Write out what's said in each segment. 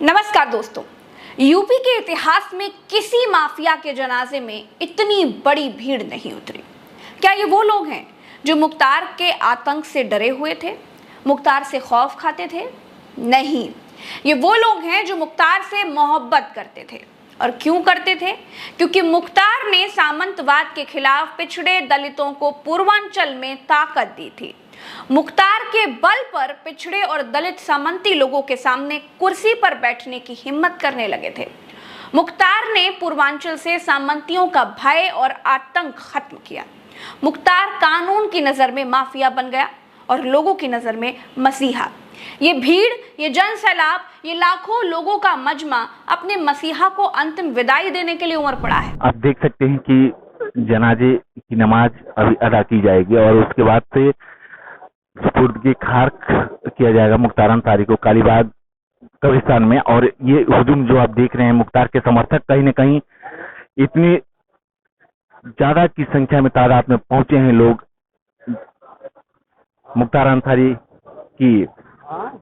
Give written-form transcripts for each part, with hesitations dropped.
नमस्कार दोस्तों, यूपी के इतिहास में किसी माफिया के जनाजे में इतनी बड़ी भीड़ नहीं उतरी। क्या ये वो लोग हैं जो मुख्तार के आतंक से डरे हुए थे, मुख्तार से खौफ खाते थे? नहीं, ये वो लोग हैं जो मुख्तार से मोहब्बत करते थे। और क्यों करते थे? क्योंकि मुख्तार ने सामंतवाद के खिलाफ पिछड़े दलितों को पूर्वांचल में ताकत दी थी। मुख्तार के बल पर पिछड़े और दलित सामंती लोगों के सामने कुर्सी पर बैठने की हिम्मत करने लगे थे। मुख्तार ने पूर्वांचल से सामंतियों का भय और आतंक खत्म किया। मुख्तार कानून की नजर में माफिया बन गया और लोगों की नजर में मसीहा। ये भीड़, ये जन सैलाब, ये लाखों लोगों का मजमा अपने मसीहा को अंतिम विदाई देने के लिए उमड़ पड़ा है। आप देख सकते हैं कि जनाजे की नमाज अभी अदा की जाएगी और उसके बाद से सुपुर्द की खाक किया जाएगा मुख्तार अंसारी को कालीबाग कब्रिस्तान में। और ये हुजूम जो आप देख रहे हैं, मुख्तार के समर्थक कहीं न कहीं इतनी ज्यादा की संख्या में तादाद में पहुंचे हैं लोग मुख्तार अंसारी की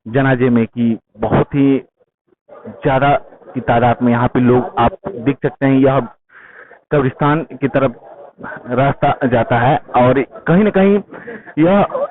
जनाजे में कि बहुत ही ज्यादा की तादाद में यहाँ पे लोग आप देख सकते हैं। यह कब्रिस्तान की तरफ रास्ता जाता है और कहीं न कहीं यह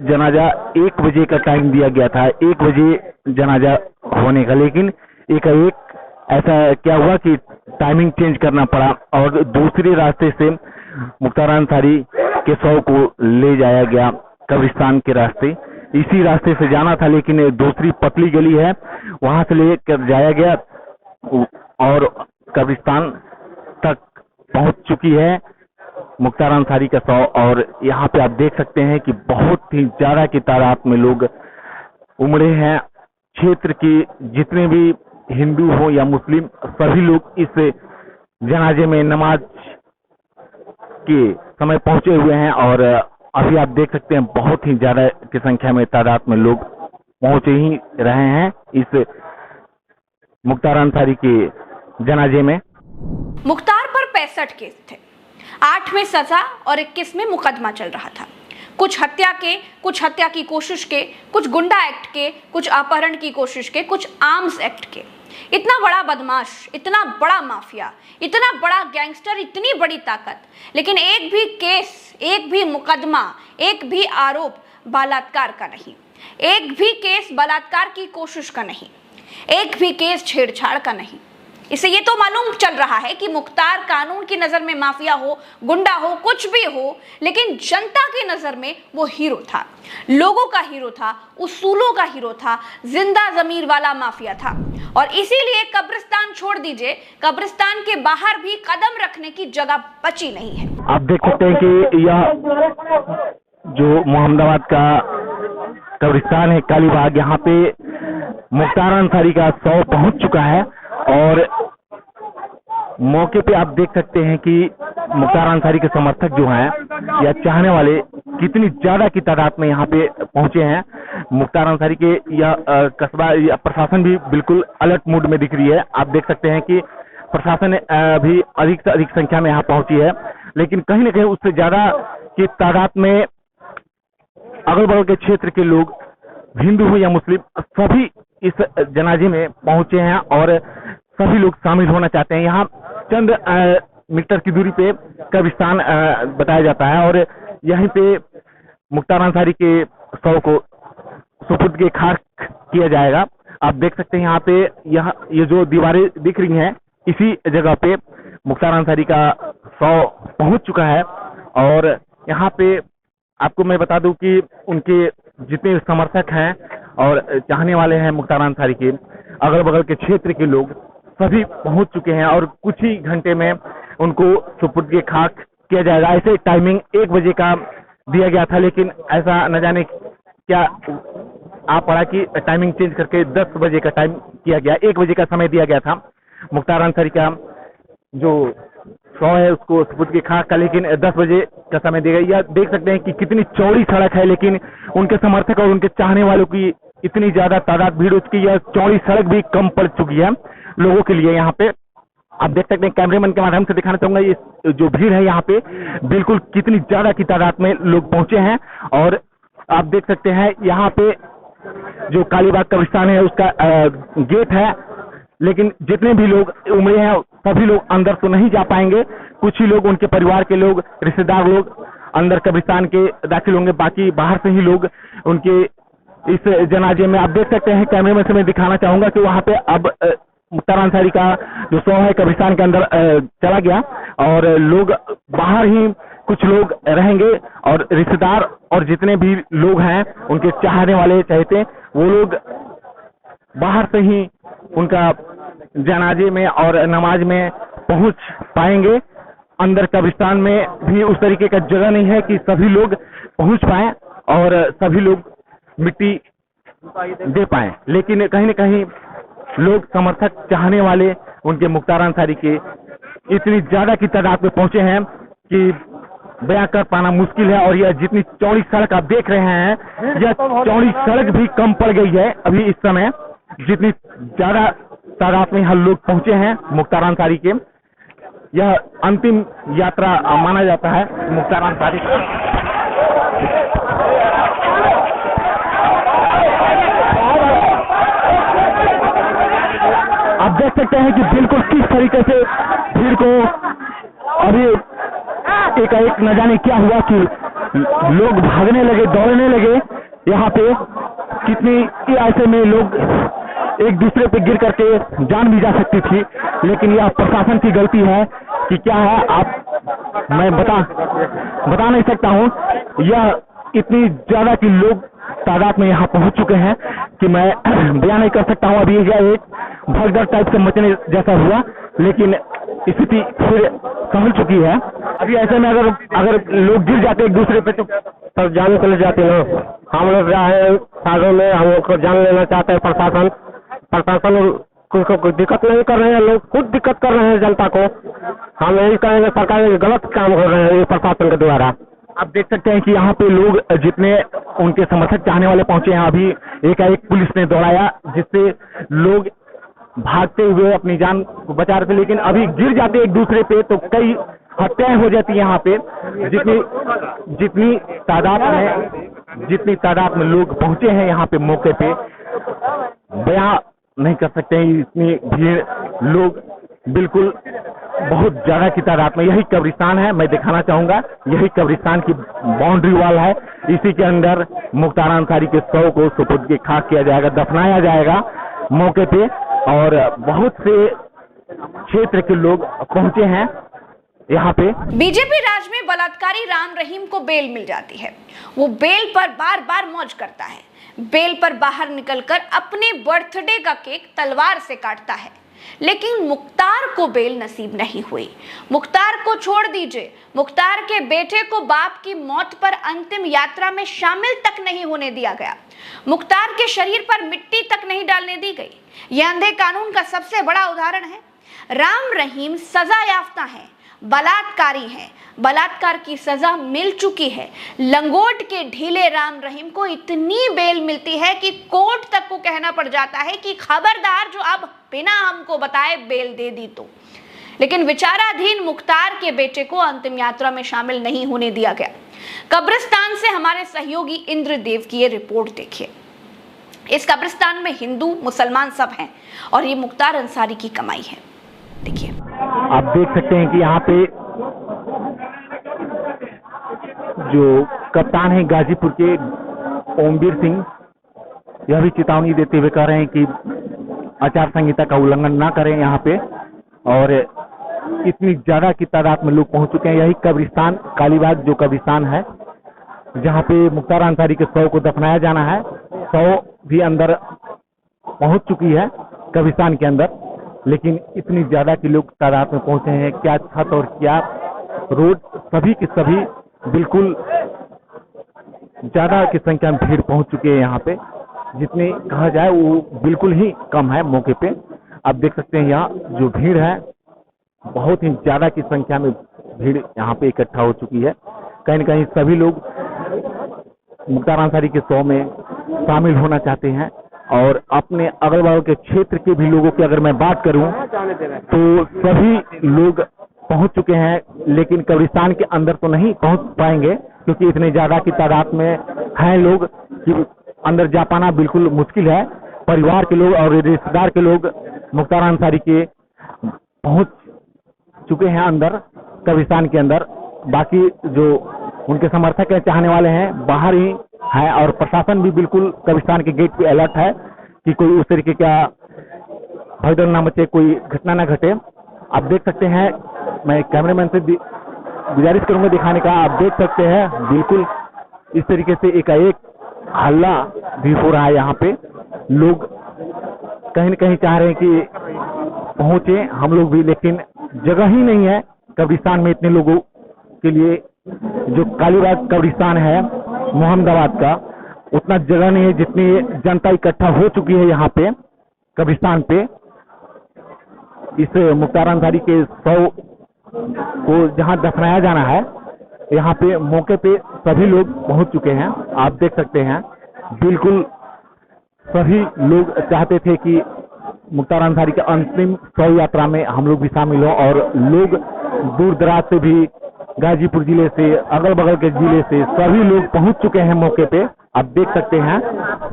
जनाजा 1 बजे का टाइम दिया गया था, 1 बजे जनाजा होने का, लेकिन एकाएक ऐसा क्या हुआ कि टाइमिंग चेंज करना पड़ा और दूसरे रास्ते से मुख्तार अंसारी के शव को ले जाया गया कब्रिस्तान के रास्ते। इसी रास्ते से जाना था लेकिन दूसरी पतली गली है, वहां से लेकर जाया गया और कब्रिस्तान तक पहुंच चुकी है मुख्तार अंसारी का शव। और यहाँ पे आप देख सकते हैं कि बहुत ही ज्यादा की तादाद में लोग उमड़े हैं। क्षेत्र के जितने भी हिंदू हो या मुस्लिम, सभी लोग इस जनाजे में नमाज के समय पहुंचे हुए हैं और अभी आप देख सकते हैं बहुत ही ज्यादा की संख्या में तादाद में लोग पहुंचे ही रहे हैं इस मुख्तार अंसारी के जनाजे में। मुख्तार पर 65 केस थे, 8 में सजा और 21 में मुकदमा चल रहा था। कुछ हत्या के, कुछ हत्या की कोशिश के, कुछ गुंडा एक्ट के, कुछ अपहरण की कोशिश के, कुछ आर्म्स एक्ट के। इतना बड़ा बदमाश, इतना बड़ा माफिया, इतना बड़ा गैंगस्टर, इतनी बड़ी ताकत, लेकिन एक भी केस, एक भी मुकदमा, एक भी आरोप बलात्कार का नहीं, एक भी केस बलात्कार की कोशिश का नहीं, एक भी केस छेड़छाड़ का नहीं। इससे ये तो मालूम चल रहा है कि मुख्तार कानून की नजर में माफिया हो, गुंडा हो, कुछ भी हो, लेकिन जनता की नजर में वो हीरो था, लोगों का हीरो था, उसूलों का हीरो था, जिंदा जमीर वाला माफिया था। और इसीलिए कब्रिस्तान छोड़ दीजिए, कब्रिस्तान के बाहर भी कदम रखने की जगह बची नहीं है। आप देख सकते हैं कि यह जो मोहम्मदाबाद का कब्रिस्तान है कालीबाग, यहाँ पे मुख्तार अंसारी का शव पहुंच चुका है और मौके पे आप देख सकते हैं कि मुख्तार अंसारी के समर्थक जो हैं या चाहने वाले कितनी ज्यादा की तादाद में यहाँ पे पहुंचे हैं। मुख्तार अंसारी के यह कस्बा या प्रशासन भी बिल्कुल अलर्ट मूड में दिख रही है। आप देख सकते हैं कि प्रशासन भी अधिक से अधिक संख्या में यहाँ पहुंची है, लेकिन कहीं न कहीं उससे ज्यादा की तादाद में अगल बगल के क्षेत्र के लोग, हिंदू हो या मुस्लिम, सभी इस जनाजे में पहुंचे हैं और सभी लोग शामिल होना चाहते हैं। यहाँ चंद मीटर की दूरी पे कब्रिस्तान बताया जाता है और यहीं पे मुख्तार अंसारी के शव को सुपुर्द के खाक किया जाएगा। आप देख सकते हैं यहाँ पे ये जो दीवारें दिख रही हैं, इसी जगह पे मुख्तार अंसारी का शव पहुंच चुका है। और यहाँ पे आपको मैं बता दूं कि उनके जितने समर्थक हैं और चाहने वाले हैं मुख्तार अंसारी के, अगल बगल के क्षेत्र के लोग सभी पहुंच चुके हैं और कुछ ही घंटे में उनको सुपुर्द के खाक किया जाएगा। ऐसे टाइमिंग 1 बजे का दिया गया था, लेकिन ऐसा न जाने क्या आप पढ़ा कि टाइमिंग चेंज करके 10 बजे का टाइम किया गया। 1 बजे का समय दिया गया था मुख्तार अंसारी का जो शव है उसको सुपुर्द के खाक का, लेकिन 10 बजे का समय दिया गया। देख सकते हैं कि कितनी चौड़ी सड़क है, लेकिन उनके समर्थक और उनके चाहने वालों की इतनी ज्यादा तादाद भीड़ हो चुकी है, चौड़ी सड़क भी कम पड़ चुकी है लोगों के लिए। यहाँ पे आप देख सकते हैं, कैमरेमैन के माध्यम से दिखाना चाहूंगा, ये जो भीड़ है यहाँ पे बिल्कुल कितनी ज्यादा की तादाद में लोग पहुंचे हैं। और आप देख सकते हैं यहाँ पे जो कालीबाग कब्रिस्तान है उसका गेट है, लेकिन जितने भी लोग उमड़े हैं सभी लोग अंदर तो नहीं जा पाएंगे। कुछ ही लोग, उनके परिवार के लोग, रिश्तेदार लोग अंदर कब्रिस्तान के दाखिल होंगे, बाकी बाहर से ही लोग उनके इस जनाजे में। आप देख सकते हैं, कैमरे में से मैं दिखाना चाहूंगा कि वहां पे अब मुख्तार अंसारी का जो शव है कब्रिस्तान के अंदर चला गया और लोग बाहर ही कुछ लोग रहेंगे और रिश्तेदार और जितने भी लोग हैं उनके चाहने वाले चाहते वो लोग बाहर से ही उनका जनाजे में और नमाज में पहुंच पाएंगे। अंदर कब्रिस्तान में भी उस तरीके का जगह नहीं है कि सभी लोग पहुंच पाएं और सभी लोग मिट्टी दे पाएं, लेकिन कहीं न कहीं लोग, समर्थक, चाहने वाले उनके मुख्तार अंसारी के इतनी ज्यादा की तादाद में पहुंचे हैं कि बयां कर पाना मुश्किल है। और यह जितनी चौड़ी सड़क आप देख रहे हैं, यह चौड़ी सड़क भी कम पड़ गई है अभी इस समय, जितनी ज्यादा तादाद में यहाँ लोग पहुंचे हैं मुख्तार अंसारी के। यह अंतिम यात्रा माना जाता है मुख्तार अंसारी का। आप देख सकते हैं कि बिल्कुल किस तरीके से भीड़ को अभी एक न जाने क्या हुआ कि लोग भागने लगे, दौड़ने लगे। यहाँ पे कितनी ऐसे में लोग एक दूसरे पे गिर करके जान भी जा सकती थी, लेकिन यह प्रशासन की गलती है कि क्या है, आप मैं बता नहीं सकता हूँ। यह इतनी ज्यादा कि लोग तादाद में यहाँ पहुंच चुके हैं कि मैं बयान नहीं कर सकता हूँ। अभी यह एक भगदड़ टाइप से मचने जैसा हुआ, लेकिन स्थिति फिर संभल चुकी है। अभी ऐसे में अगर लोग गिर जाते एक दूसरे पे तो सब जान चले जाते ना। हम लोग रहे साधों में, हम लोग को जान लेना चाहते हैं प्रशासन कोई दिक्कत नहीं कर रहे हैं, लोग खुद दिक्कत कर रहे हैं जनता को। हम यही कहेंगे सरकार गलत काम कर रहे हैं ये प्रशासन के द्वारा। आप देख सकते हैं कि यहाँ पे लोग जितने उनके समर्थक चाहने वाले पहुंचे हैं, अभी एकाएक पुलिस ने दौड़ाया जिससे लोग भागते हुए अपनी जान को बचा रहे थे, लेकिन अभी गिर जाते एक दूसरे पे तो कई हत्याएं हो जाती है यहाँ पे। जितनी तादाद में लोग पहुंचे हैं यहाँ पे मौके पे, बयां नहीं कर सकते हैं। इतनी भीड़, लोग बिल्कुल बहुत ज्यादा की तादाद में। यही कब्रिस्तान है, मैं दिखाना चाहूंगा, यही कब्रिस्तान की बाउंड्री वॉल है। इसी के अंदर मुख्तार अंसारी के शव को सुपुर्द के खाक किया जाएगा, दफनाया जाएगा मौके पे। और बहुत से क्षेत्र के लोग पहुंचे हैं यहाँ पे। बीजेपी राज में बलात्कारी राम रहीम को बेल मिल जाती है। वो बेल पर बार बार मौज करता है, बेल पर बाहर निकलकर अपने बर्थडे का केक तलवार से काटता है, लेकिन मुख्तार को बेल नसीब नहीं हुई। मुख्तार को छोड़ दीजिए, मुख्तार के बेटे को बाप की मौत पर अंतिम यात्रा में शामिल तक नहीं होने दिया गया। मुख्तार के शरीर पर मिट्टी तक नहीं डालने दी गई। यह अंधे कानून का सबसे बड़ा उदाहरण है। राम रहीम सजा याफ्ता है, बलात्कारी हैं, बलात्कार की सजा मिल चुकी है। लंगोट के ढीले राम रहीम को इतनी बेल मिलती है कि कोर्ट तक को कहना पड़ जाता है कि खबरदार जो अब बिना हमको बताए बेल दे दी तो। लेकिन विचाराधीन मुख्तार के बेटे को अंतिम यात्रा में शामिल नहीं होने दिया गया। कब्रिस्तान से हमारे सहयोगी इंद्रदेव की ये रिपोर्ट देखिए। इस कब्रिस्तान में हिंदू मुसलमान सब हैं और ये मुख्तार अंसारी की कमाई है। देखिए, आप देख सकते हैं कि यहाँ पे जो कप्तान है गाजीपुर के ओमवीर सिंह, यह भी चेतावनी देते हुए कह रहे हैं कि आचार संहिता का उल्लंघन ना करें यहाँ पे। और इतनी ज्यादा की तादाद में लोग पहुंच चुके हैं। यही कब्रिस्तान, कालीबाग जो कब्रिस्तान है जहाँ पे मुख्तार अंसारी के शव को दफनाया जाना है, शव भी अंदर पहुंच चुकी है कब्रिस्तान के अंदर, लेकिन इतनी ज्यादा की लोग तादाद में पहुंचे हैं। क्या छत और क्या रोड, सभी की सभी बिल्कुल ज्यादा की संख्या में भीड़ पहुंच चुकी है यहाँ पे। जितनी कहा जाए वो बिल्कुल ही कम है मौके पे। आप देख सकते हैं यहाँ जो भीड़ है, बहुत ही ज्यादा की संख्या में भीड़ यहाँ पे इकट्ठा हो चुकी है। कहीं न कहीं सभी लोग मुख्तार अंसारी के शव में शामिल होना चाहते हैं और अपने अगल बगल के क्षेत्र के भी लोगों की अगर मैं बात करूं तो सभी लोग पहुंच चुके हैं, लेकिन कब्रिस्तान के अंदर तो नहीं पहुंच पाएंगे क्योंकि इतने ज्यादा की तादाद में हैं लोग कि अंदर जा पाना बिल्कुल मुश्किल है। परिवार के लोग और रिश्तेदार के लोग मुख्तार अंसारी के पहुंच चुके हैं अंदर कब्रिस्तान के अंदर। बाकी जो उनके समर्थक हैं, चाहने वाले हैं, बाहर ही है और प्रशासन भी बिल्कुल कब्रिस्तान के गेट पे अलर्ट है कि कोई उस तरीके का भगदड़ ना मचे, कोई घटना ना घटे। आप देख सकते हैं, मैं कैमरामैन से गुजारिश करूंगा दिखाने का। आप देख सकते हैं बिल्कुल इस तरीके से एकाएक हल्ला भी हो रहा है। यहाँ पे लोग कहीं न कहीं चाह रहे हैं कि पहुंचे हम लोग भी, लेकिन जगह ही नहीं है कब्रिस्तान में इतने लोगों के लिए। जो कालीबाग कब्रिस्तान है मोहम्मदाबाद का, उतना जगह नहीं है जितनी जनता इकट्ठा हो चुकी है यहाँ पे कब्रिस्तान पे। इस मुख्तार अंसारी के शव को जहाँ दफनाया जाना है, यहाँ पे मौके पे सभी लोग पहुंच चुके हैं। आप देख सकते हैं बिल्कुल सभी लोग चाहते थे कि मुख्तार अंसारी के अंतिम शव यात्रा में हम लोग भी शामिल हों, और लोग दूर दराज से भी, गाजीपुर जिले से, अगल बगल के जिले से सभी लोग पहुंच चुके हैं मौके पे। आप देख सकते हैं।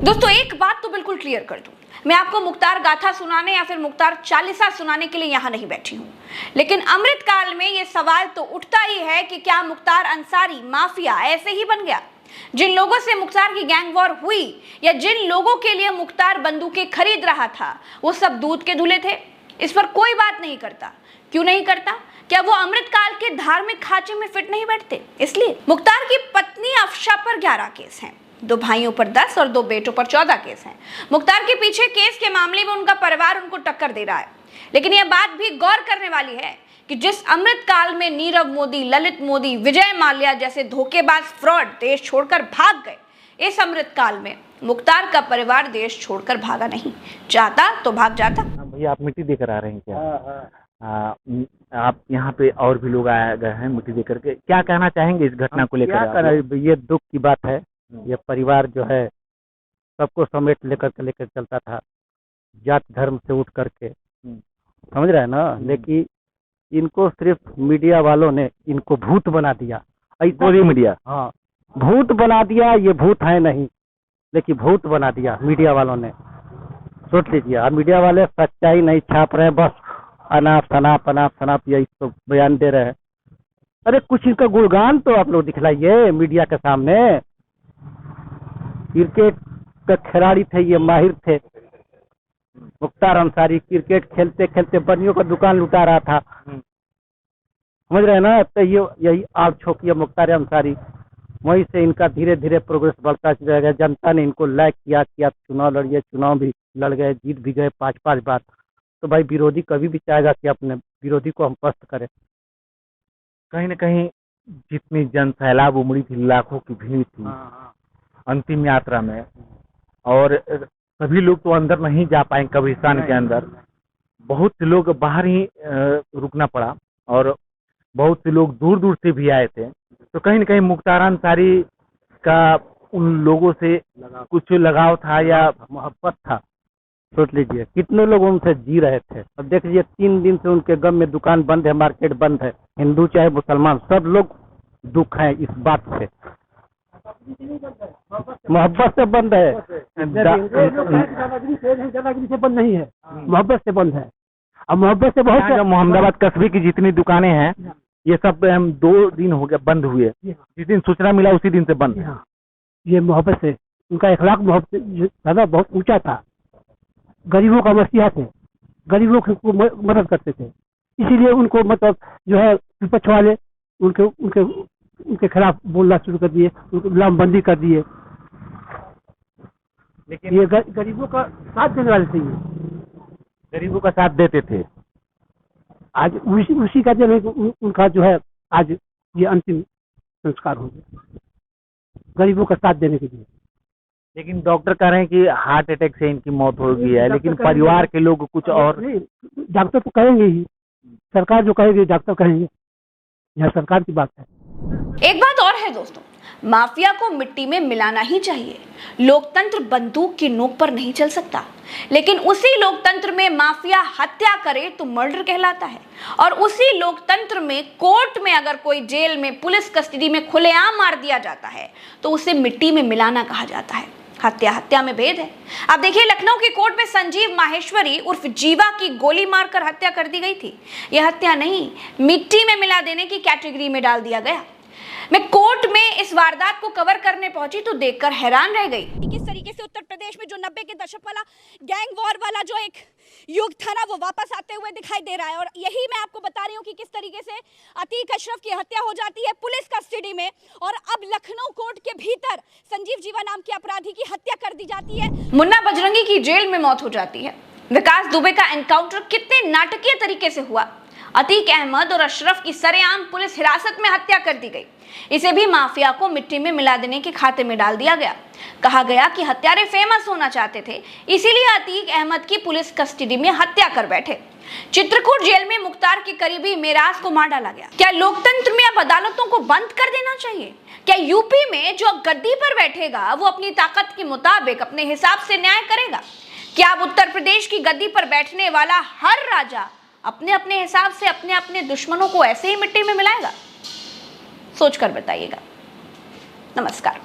दोस्तों एक बात तो बिल्कुल क्लियर कर दूं, मैं आपको मुख्तार गाथा सुनाने या फिर मुख्तार चालीसा सुनाने के लिए यहाँ नहीं बैठी हूँ, लेकिन अमृतकाल में ये सवाल तो उठता ही है कि क्या मुख्तार अंसारी माफिया ऐसे ही बन गया? जिन लोगों से मुख्तार की गैंग वॉर हुई या जिन लोगों के लिए मुख्तार बंदूकें खरीद रहा था, वो सब दूध के धुले थे? इस पर कोई बात नहीं करता। क्यों नहीं करता? क्या वो अमृतकाल के धार्मिक खांचे में फिट नहीं बैठते? इसलिए मुख्तार की पत्नी अफशा पर 11 केस हैं, 2 भाइयों पर 10 और 2 बेटों पर 14 केस हैं। मुख्तार के पीछे केस के मामले में उनका परिवार उनको टक्कर दे रहा है। लेकिन यह बात भी गौर करने वाली है कि जिस अमृतकाल में नीरव मोदी, ललित मोदी, विजय माल्या जैसे धोखेबाज फ्रॉड देश छोड़कर भाग गए, इस अमृतकाल में मुख्तार का परिवार देश छोड़कर भागा नहीं। चाहता तो भाग जाता। भैया आप मिट्टी देकर आ रहे हैं क्या? आप यहाँ पे और भी लोग आए गए हैं मिट्टी देकर के, क्या कहना चाहेंगे इस घटना को लेकर? क्या करें, ये दुख की बात है। ये परिवार जो है सबको समेट लेकर चलता था, जात धर्म से उठ करके, समझ रहे हैं ना। लेकिन इनको सिर्फ मीडिया वालों ने इनको भूत बना दिया। पूरी मीडिया, हाँ, भूत बना दिया। ये भूत है नहीं, लेकिन भूत बना दिया मीडिया वालों ने, सोच लीजिए। और मीडिया वाले सच्चाई नहीं छाप रहे, बस अनाप शनाप यही तो बयान दे रहे हैं। अरे कुछ इनका गुणगान तो आप लोग दिखलाइए मीडिया के सामने। क्रिकेट का खिलाड़ी थे ये, माहिर थे मुख्तार अंसारी। क्रिकेट खेलते खेलते बनियों का दुकान लुटा रहा था, समझ रहे हैं ना। तो ये यही आप छोकिया मुख्तार अंसारी, वहीं से इनका धीरे धीरे प्रोग्रेस बढ़ता चला गया। जनता ने इनको लाइक किया कि आप चुनाव लड़िए, चुनाव भी लड़ गए, जीत भी गए 5-5 बार। तो भाई विरोधी कभी भी चाहेगा कि अपने विरोधी को हम पस्त करें। कहीं न कहीं जितनी जन सैलाब उमड़ी थी, लाखों की भीड़ थी अंतिम यात्रा में, और सभी लोग तो अंदर नहीं जा पाए कब्रिस्तान के अंदर। बहुत से लोग बाहर ही रुकना पड़ा, और बहुत से लोग दूर दूर से भी आए थे। तो कहीं न कहीं मुख्तार अंसारी का उन लोगों से कुछ लगाव था या मोहब्बत था। सोच लीजिए कितने लोग उनसे जी रहे थे। अब देख लीजिए 3 दिन से उनके गम में दुकान बंद है, मार्केट बंद है। हिंदू चाहे मुसलमान, सब लोग दुख है इस बात से। मोहब्बत से बंद है, दादागिरी से बंद नहीं है, मोहब्बत से बंद है। अब मोहब्बत से बहुत मोहम्मदाबाद कस्बे की जितनी दुकानें हैं, ये सब हम 2 दिन हो गया बंद हुए। जिस दिन सूचना मिला उसी दिन से बंद। ये मोहब्बत से, उनका अखलाक मोहब्बत दादा बहुत ऊंचा था। गरीबों का मसीहा थे, गरीबों को मदद करते थे। इसीलिए उनको मतलब जो है विपक्ष वाले उनके उनके उनके खिलाफ बोलना शुरू कर दिए, उनको लामबंदी कर दिए। लेकिन ये गरीबों का साथ देने वाले थे, ये गरीबों का साथ देते थे। आज उसी का दिन उनका जो है आज ये अंतिम संस्कार हो गया, गरीबों का साथ देने के लिए। लेकिन डॉक्टर कह रहे हैं कि हार्ट अटैक से इनकी मौत हो गई है, लेकिन परिवार के लोग कुछ और नहीं। डॉक्टर तो कहेंगे ही, सरकार जो कहेगी डॉक्टर कहेंगे, यह सरकार की बात है। एक बात और है दोस्तों, माफिया को मिट्टी में मिलाना ही चाहिए। लोकतंत्र बंदूक की नोक पर नहीं चल सकता, लेकिन उसी लोकतंत्र में माफिया हत्या करे तो मर्डर कहलाता है, और उसी लोकतंत्र में कोर्ट में अगर कोई जेल में पुलिस कस्टडी में खुलेआम मार दिया जाता है तो उसे मिट्टी में मिलाना कहा जाता है। हत्या हत्या में भेद है। अब देखिए, लखनऊ की कोर्ट में संजीव माहेश्वरी उर्फ जीवा की गोली मारकर हत्या कर दी गई थी। यह हत्या नहीं, मिट्टी में मिला देने की कैटेगरी में डाल दिया गया। मैं कोर्ट में इस वारदात को कवर करने पहुंची तो देखकर हैरान रह गई। किस तरीके से उत्तर प्रदेश में जो 90 के दशक वाला गैंग वॉर वाला जो एक युग था ना, वो वापस आते हुए दिखाई दे रहा है। और यही मैं आपको बता रही हूँ कि किस तरीके से अतीक अशरफ की हत्या हो जाती है पुलिस कस्टडी में, और अब लखनऊ कोर्ट के भीतर संजीव जीवा नाम के अपराधी की हत्या कर दी जाती है। मुन्ना बजरंगी की जेल में मौत हो जाती है। विकास दुबे का एनकाउंटर कितने नाटकीय तरीके से हुआ। अतीक अहमद और अशरफ की सरेआम पुलिस हिरासत में हत्या कर दी गई। इसे भी माफिया को मिट्टी में मिला देने के खाते में डाल दिया गया। कहा गया कि हत्यारे फेमस होना चाहते थे, इसीलिए अतीक अहमद की पुलिस कस्टडी में हत्या कर बैठे। चित्रकूट जेल में मुख्तार के करीबी मेराज को मार डाला गया। क्या लोकतंत्र में अब अदालतों को बंद कर देना चाहिए? क्या यूपी में जो गद्दी पर बैठेगा वो अपनी ताकत के मुताबिक अपने हिसाब से न्याय करेगा? क्या अब उत्तर प्रदेश की गद्दी पर बैठने वाला हर राजा अपने अपने हिसाब से अपने अपने दुश्मनों को ऐसे ही मिट्टी में मिलाएगा? सोचकर बताइएगा। नमस्कार।